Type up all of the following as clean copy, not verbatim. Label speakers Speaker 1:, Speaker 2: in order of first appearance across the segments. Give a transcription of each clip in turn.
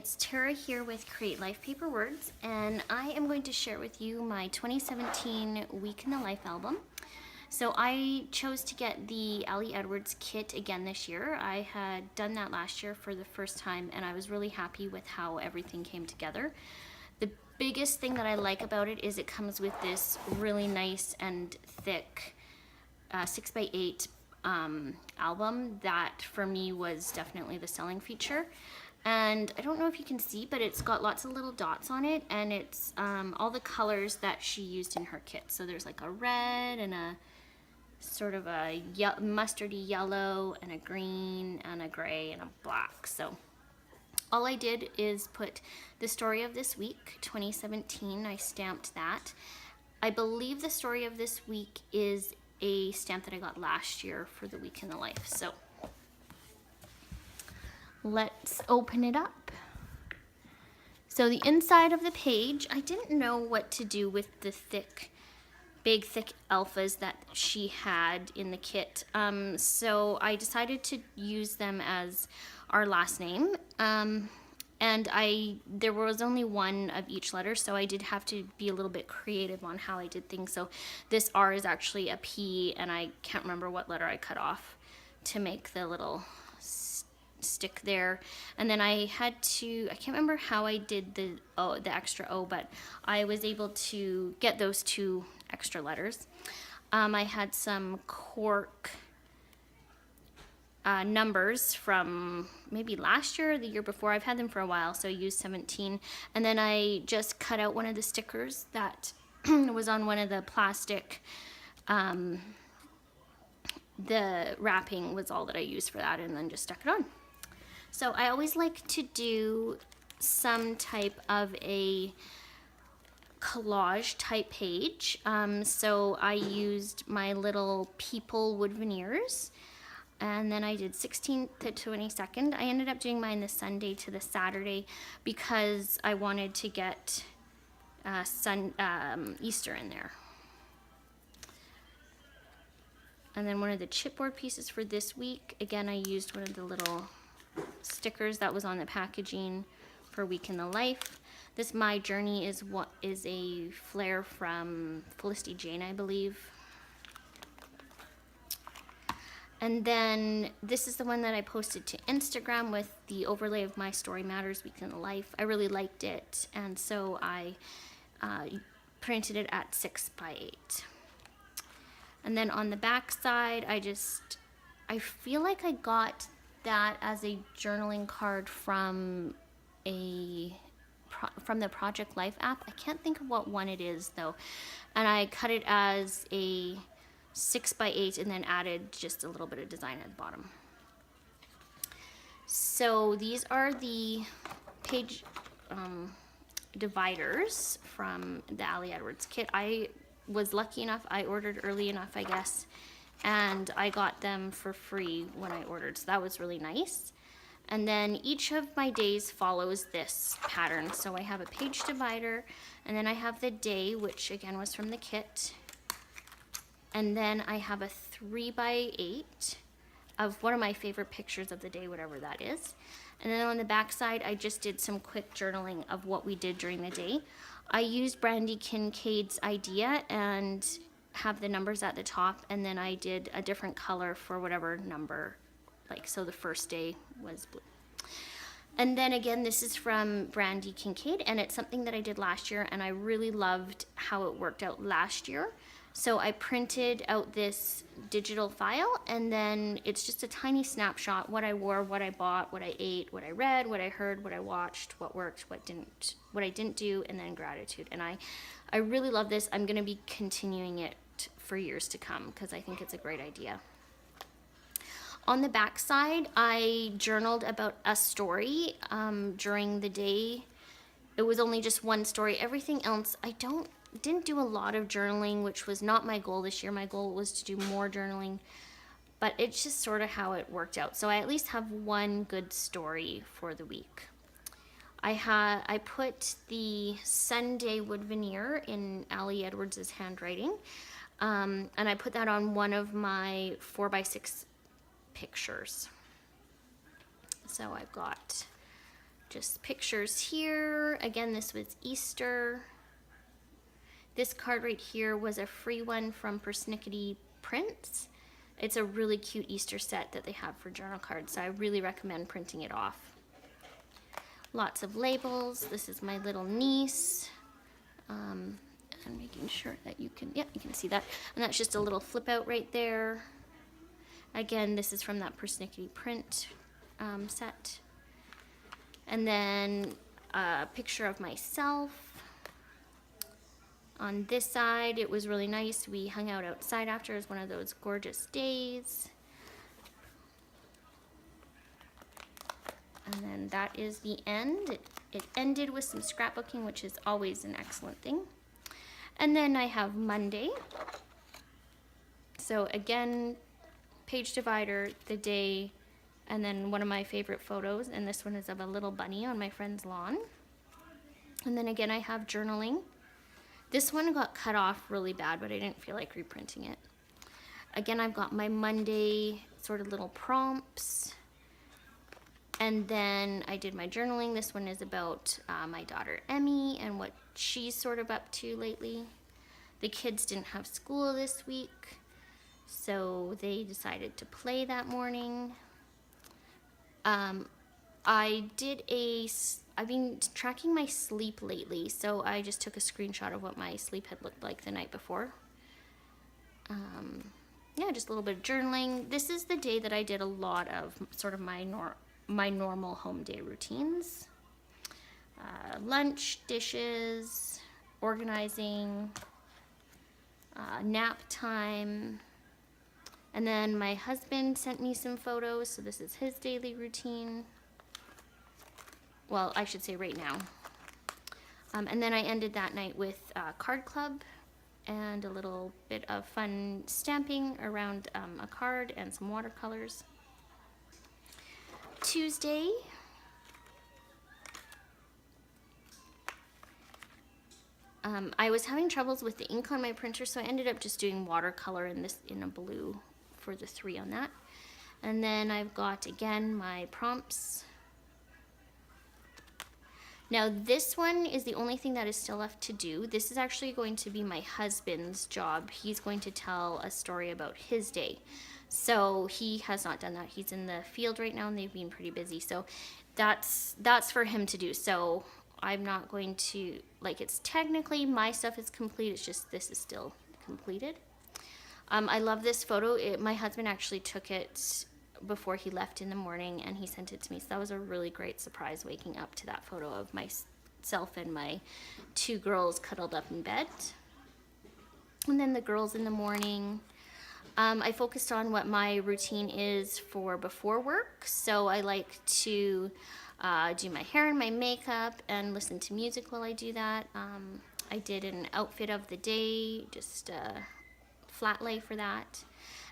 Speaker 1: it's Tara here with Create Life Paper Words, and I am going to share with you my 2017 Week in the Life album. So I chose to get the Ali Edwards kit again this year. I had done that last year for the first time, and I was really happy with how everything came together. The biggest thing that I like about it is it comes with this really nice and thick 6x8 album that for me was definitely the selling feature. And I don't know if you can see, but it's got lots of little dots on it, and it's all the colors that she used in her kit. So there's like a red and a sort of a mustardy yellow and a green and a gray and a black. So all I did is put the story of this week, 2017. I stamped that. I believe the story of this week is a stamp that I got last year for the Week in the Life. So let's open it up. So the inside of the page, I didn't know what to do with the big thick alphas that she had in the kit. So I decided to use them as our last name. And there was only one of each letter, so I did have to be a little bit creative on how I did things. So this R is actually a P, and I can't remember what letter I cut off to make the little stick there. And then I had to, I can't remember how I did the extra O, but I was able to get those two extra letters. I had some cork numbers from maybe last year or the year before. I've had them for a while, so I used 17. And then I just cut out one of the stickers that was on one of the plastic. The wrapping was all that I used for that, and then just stuck it on. So I always like to do some type of a collage type page. So I used my little people wood veneers, and then I did 16th to 22nd. I ended up doing mine the Sunday to the Saturday because I wanted to get Easter in there. And then one of the chipboard pieces for this week, again, I used one of the little stickers that was on the packaging for Week in the Life. This My Journey is a flare from Felicity Jane, I believe. And then this is the one that I posted to Instagram with the overlay of My Story Matters Week in the Life. I really liked it, and so I printed it at 6x8. And then on the back side, I feel like I got that as a journaling card from the Project Life app. I can't think of what one it is though. And I cut it as a 6x8 and then added just a little bit of design at the bottom. So these are the page dividers from the Ali Edwards kit. I was lucky enough, I ordered early enough, I guess, and I got them for free when I ordered, so that was really nice. And then each of my days follows this pattern. So I have a page divider, and then I have the day, which again was from the kit. And then I have a 3x8 of one of my favorite pictures of the day, whatever that is. And then on the back side, I just did some quick journaling of what we did during the day. I used Brandy Kincaid's idea and have the numbers at the top, and then I did a different color for whatever number, like so the first day was blue. And then again, this is from Brandy Kincaid, and it's something that I did last year, and I really loved how it worked out last year. So I printed out this digital file, and then it's just a tiny snapshot, what I wore, what I bought, what I ate, what I read, what I heard, what I watched, what worked, what I didn't do, and then gratitude. And I really love this. I'm gonna be continuing it for years to come because I think it's a great idea. On the back side, I journaled about a story during the day. It was only just one story. Everything else, I didn't do a lot of journaling, which was not my goal this year. My goal was to do more journaling, but it's just sort of how it worked out. So I at least have one good story for the week. I put the Sunday wood veneer in Ali Edwards' handwriting, and I put that on one of my 4x6 pictures. So I've got just pictures here. Again, this was Easter. This card right here was a free one from Persnickety Prints. It's a really cute Easter set that they have for journal cards, so I really recommend printing it off. Lots of labels. This is my little niece. And making sure that you can see that. And that's just a little flip out right there. Again, this is from that Persnickety Print set. And then a picture of myself. On this side, it was really nice. We hung out outside after. It was one of those gorgeous days. And then that is the end. It ended with some scrapbooking, which is always an excellent thing. And then I have Monday. So again, page divider, the day, and then one of my favorite photos. And this one is of a little bunny on my friend's lawn. And then again, I have journaling. This one got cut off really bad, but I didn't feel like reprinting it. Again, I've got my Monday sort of little prompts. And then I did my journaling. This one is about my daughter Emmy and what she's sort of up to lately. The kids didn't have school this week, so they decided to play that morning. I've been tracking my sleep lately, so I just took a screenshot of what my sleep had looked like the night before. Yeah, just a little bit of journaling. This is the day that I did a lot of sort of my normal home day routines. Lunch, dishes, organizing, nap time. And then my husband sent me some photos, so this is his daily routine. Well, I should say right now. And then I ended that night with card club and a little bit of fun stamping around a card and some watercolors. Tuesday, I was having troubles with the ink on my printer, so I ended up just doing watercolor in a blue for the 3 on that. And then I've got, again, my prompts. Now this one is the only thing that is still left to do. This is actually going to be my husband's job. He's going to tell a story about his day. So he has not done that. He's in the field right now and they've been pretty busy. So that's for him to do. So I'm not going to, like, it's technically my stuff is complete. It's just this is still completed. I love this photo. My husband actually took it before he left in the morning and he sent it to me. So that was a really great surprise, waking up to that photo of myself and my 2 girls cuddled up in bed. And then the girls in the morning. I focused on what my routine is for before work. So I like to do my hair and my makeup and listen to music while I do that. I did an outfit of the day, just flat lay for that.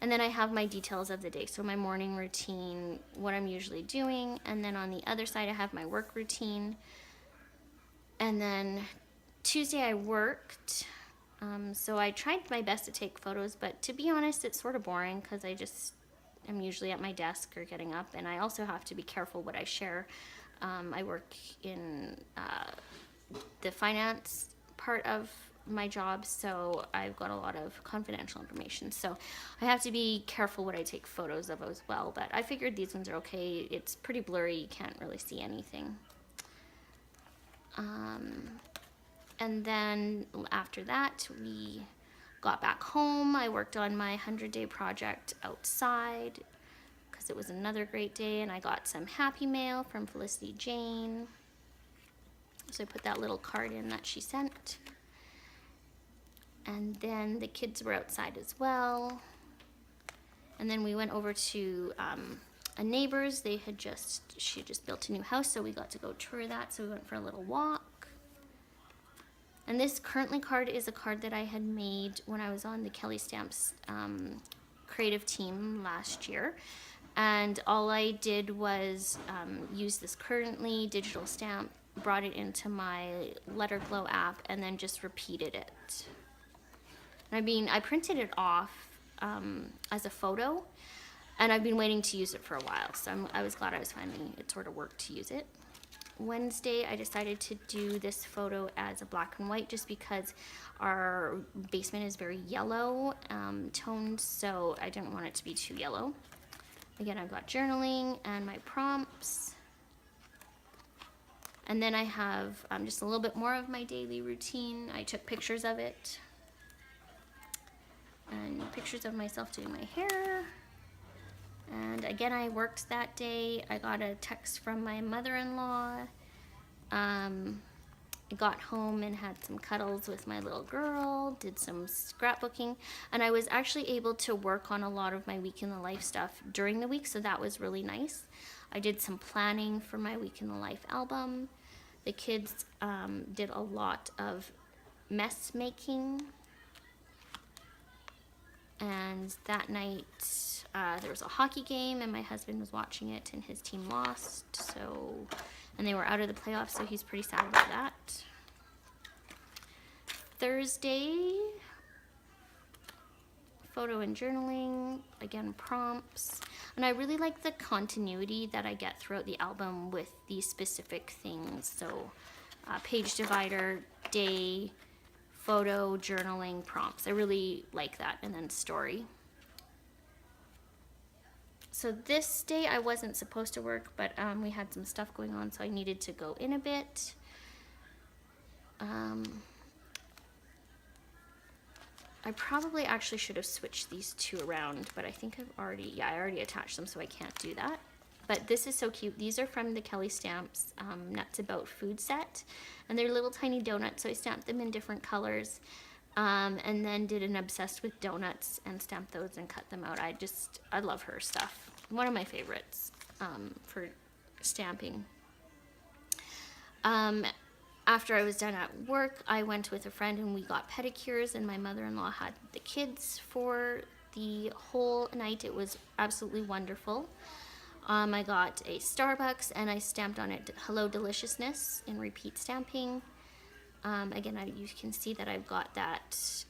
Speaker 1: And then I have my details of the day. So my morning routine, what I'm usually doing. And then on the other side, I have my work routine. And then Tuesday I worked. So I tried my best to take photos, but to be honest, it's sort of boring because I'm usually at my desk or getting up. And I also have to be careful what I share. I work in the finance part of my job, so I've got a lot of confidential information, so I have to be careful what I take photos of as well. But I figured these ones are okay. It's pretty blurry, you can't really see anything. And then after that we got back home. I worked on my 100-day project outside because it was another great day, and I got some happy mail from Felicity Jane, so I put that little card in that she sent. And then the kids were outside as well. And then we went over to a neighbor's. She just built a new house, so we got to go tour that. So we went for a little walk. And this currently card is a card that I had made when I was on the Kelly Stamps creative team last year. And all I did was use this currently digital stamp, brought it into my Letter Glow app, and then just repeated it. I printed it off as a photo, and I've been waiting to use it for a while, so I was glad I was finally, it sort of worked to use it. Wednesday, I decided to do this photo as a black and white just because our basement is very yellow toned, so I didn't want it to be too yellow. Again, I've got journaling and my prompts. And then I have just a little bit more of my daily routine. I took pictures of it. And pictures of myself doing my hair. And again, I worked that day. I got a text from my mother-in-law. I got home and had some cuddles with my little girl, did some scrapbooking, and I was actually able to work on a lot of my week in the life stuff during the week, so that was really nice. I did some planning for my week in the life album. The kids did a lot of mess making, and that night there was a hockey game and my husband was watching it and his team lost, and they were out of the playoffs, so he's pretty sad about that. Thursday, photo and journaling, again prompts, and I really like the continuity that I get throughout the album with these specific things. So page divider, day, photo, journaling, prompts. I really like that, and then story. So this day I wasn't supposed to work, but we had some stuff going on, so I needed to go in a bit. I probably actually should have switched these two around, but I think I already attached them, so I can't do that. But this is so cute. These are from the Kelly Stamps Nuts About Food set, and they're little tiny donuts, so I stamped them in different colors, and then did an Obsessed with Donuts and stamped those and cut them out. I love her stuff. One of my favorites for stamping. After I was done at work, I went with a friend and we got pedicures, and my mother-in-law had the kids for the whole night. It was absolutely wonderful. I got a Starbucks and I stamped on it Hello Deliciousness in repeat stamping. Again, you can see that I've got that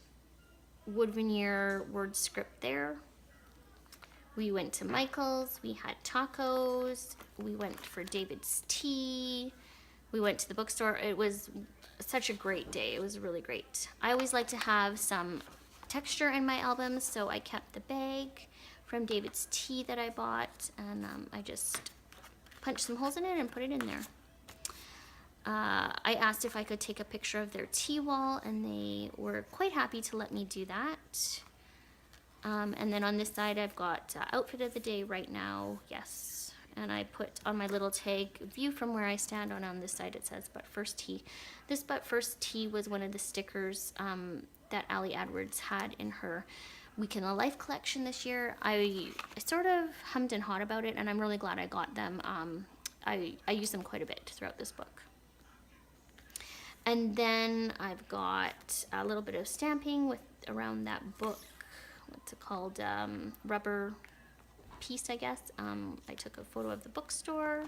Speaker 1: wood veneer word script there. We went to Michael's, we had tacos, we went for David's tea. We went to the bookstore. It was such a great day. It was really great. I always like to have some texture in my albums, so I kept the bag from David's tea that I bought, and I just punched some holes in it and put it in there. I asked if I could take a picture of their tea wall, and they were quite happy to let me do that. And then on this side, I've got outfit of the day right now. Yes. And I put on my little tag, view from where I stand. On this side it says But First Tea. This But First Tea was one of the stickers that Ali Edwards had in her Week in the Life collection this year. I sort of hummed and hawed about it, and I'm really glad I got them. I use them quite a bit throughout this book. And then I've got a little bit of stamping around that book. What's it called? Rubber piece, I guess. I took a photo of the bookstore,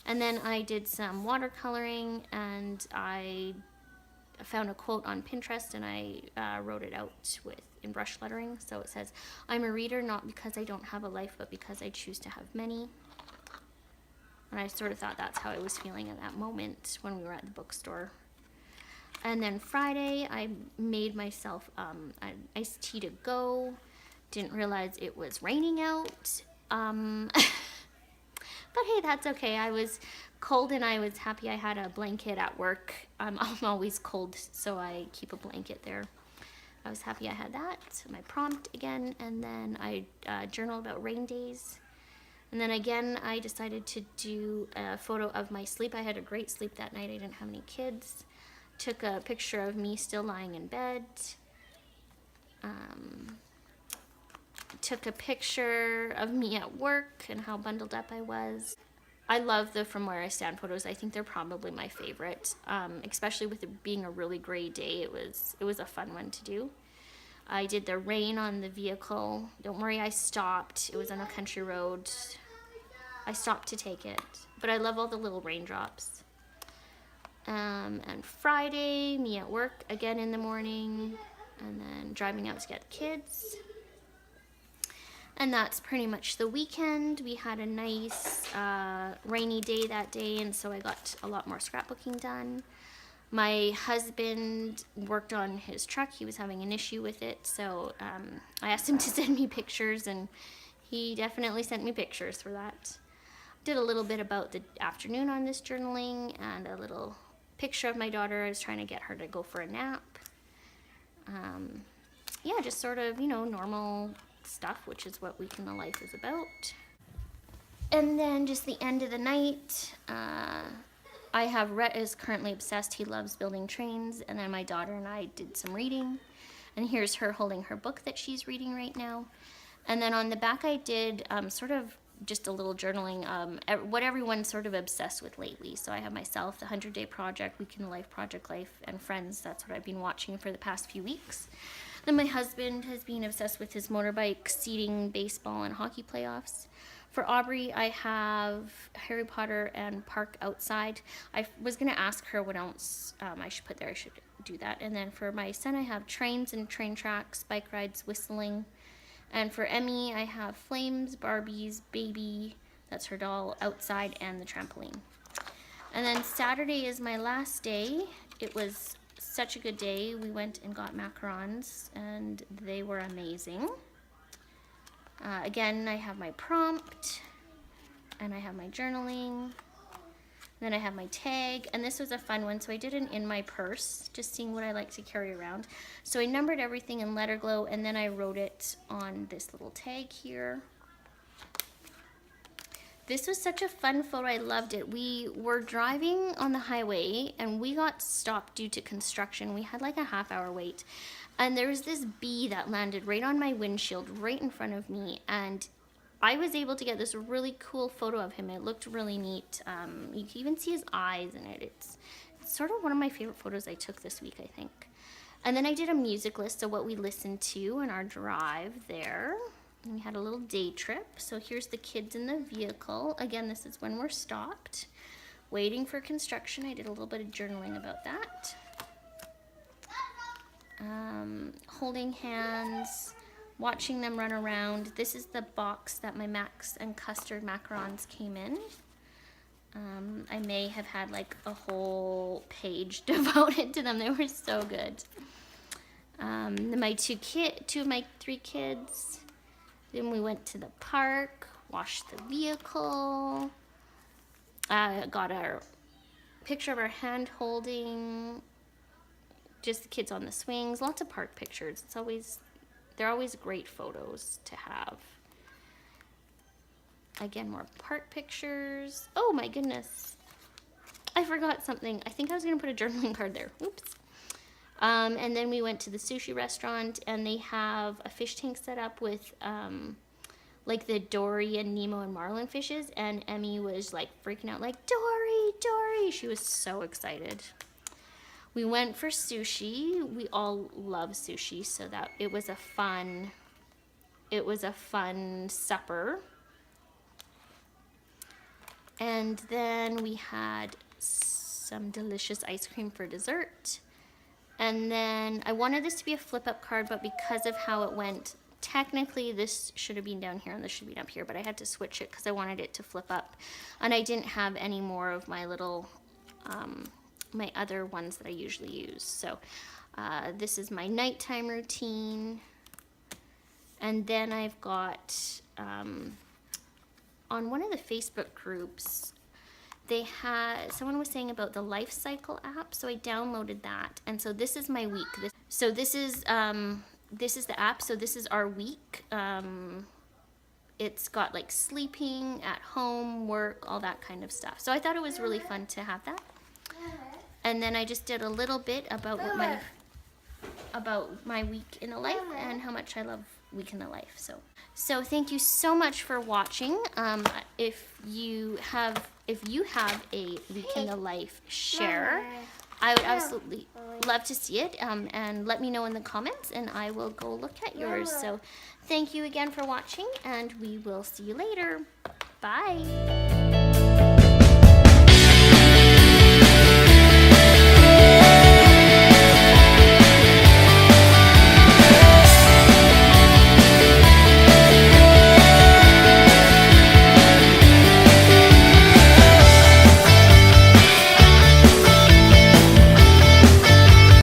Speaker 1: and then I did some watercoloring, and I found a quote on Pinterest, and I wrote it out in brush lettering. So it says, "I'm a reader not because I don't have a life, but because I choose to have many." And I sort of thought that's how I was feeling at that moment when we were at the bookstore. And then Friday, I made myself an iced tea to go. Didn't realize it was raining out, but hey, that's okay. I was cold and I was happy I had a blanket at work. I'm always cold, so I keep a blanket there. I was happy I had that, my prompt again, and then I journaled about rain days. And then again, I decided to do a photo of my sleep. I had a great sleep that night. I didn't have any kids. Took a picture of me still lying in bed. Took a picture of me at work and how bundled up I was. I love the From Where I Stand photos. I think they're probably my favorite, especially with it being a really gray day. It was a fun one to do. I did the rain on the vehicle. Don't worry, I stopped. It was on a country road. I stopped to take it, but I love all the little raindrops. And Friday, me at work again in the morning, and then driving out to get the kids. And that's pretty much the weekend. We had a nice rainy day that day, and so I got a lot more scrapbooking done. My husband worked on his truck. He was having an issue with it, so I asked him to send me pictures, and he definitely sent me pictures for that. Did a little bit about the afternoon on this journaling, and a little picture of my daughter. I was trying to get her to go for a nap. Yeah, just sort of, you know, normal stuff, which is what Week in the Life is about. And then just the end of the night, I have Rhett is currently obsessed. He loves building trains. And then my daughter and I did some reading. And here's her holding her book that she's reading right now. And then on the back I did sort of just a little journaling, what everyone's sort of obsessed with lately. So I have myself, the 100-Day Project, Week in the Life, Project Life, and Friends. That's what I've been watching for the past few weeks. Then my husband has been obsessed with his motorbike, seating, baseball, and hockey playoffs. For Aubrey, I have Harry Potter and Park Outside. I was going to ask her what else I should put there. I should do that. And then for my son, I have trains and train tracks, bike rides, whistling. And for Emmy, I have Flames, Barbies, Baby, that's her doll, Outside, and the trampoline. And then Saturday is my last day. It was such a good day. We went and got macarons, and they were amazing. Again, I have my prompt, and I have my journaling. Then I have my tag, and this was a fun one. So I did it in my purse, just seeing what I like to carry around. So I numbered everything in letter glow, and then I wrote it on this little tag here. This was such a fun photo. I loved it. We were driving on the highway, and we got stopped due to construction. We had like a half-hour wait, and there was this bee that landed right on my windshield, right in front of me, and I was able to get this really cool photo of him. It looked really neat. You can even see his eyes in it. It's sort of one of my favorite photos I took this week, I think. And then I did a music list of what we listened to in our drive there. And we had a little day trip. So here's the kids in the vehicle. Again, this is when we're stopped, waiting for construction. I did a little bit of journaling about that. Holding hands, watching them run around. This is the box that my Max and Custard macarons came in. I may have had like a whole page devoted to them. They were so good. My two of my 3 kids. Then we went to the park, washed the vehicle. Got our picture of our hand holding. Just the kids on the swings. Lots of park pictures. They're always great photos to have. Again, more park pictures. Oh my goodness. I forgot something. I think I was going to put a journaling card there. Oops. And then we went to the sushi restaurant, and they have a fish tank set up with like the Dory and Nemo and Marlin fishes, and Emmy was like freaking out like, Dory, Dory. She was so excited. We went for sushi. We all love sushi, so that it was a fun supper. And then we had some delicious ice cream for dessert. And then I wanted this to be a flip up card, but because of how it went, technically this should have been down here and this should be up here, but I had to switch it because I wanted it to flip up. And I didn't have any more of my little my other ones that I usually use. So this is my nighttime routine. And then I've got, on one of the Facebook groups, someone was saying about the Life Cycle app, so I downloaded that. And so this is my week. This is the app, so this is our week. It's got like sleeping, at home, work, all that kind of stuff. So I thought it was really fun to have that. And then I just did a little bit about my week in the life and how much I love Week in the Life. So thank you so much for watching. If you have a Week in the Life share, I would absolutely love to see it. And let me know in the comments, and I will go look at yours. So thank you again for watching, and we will see you later. Bye.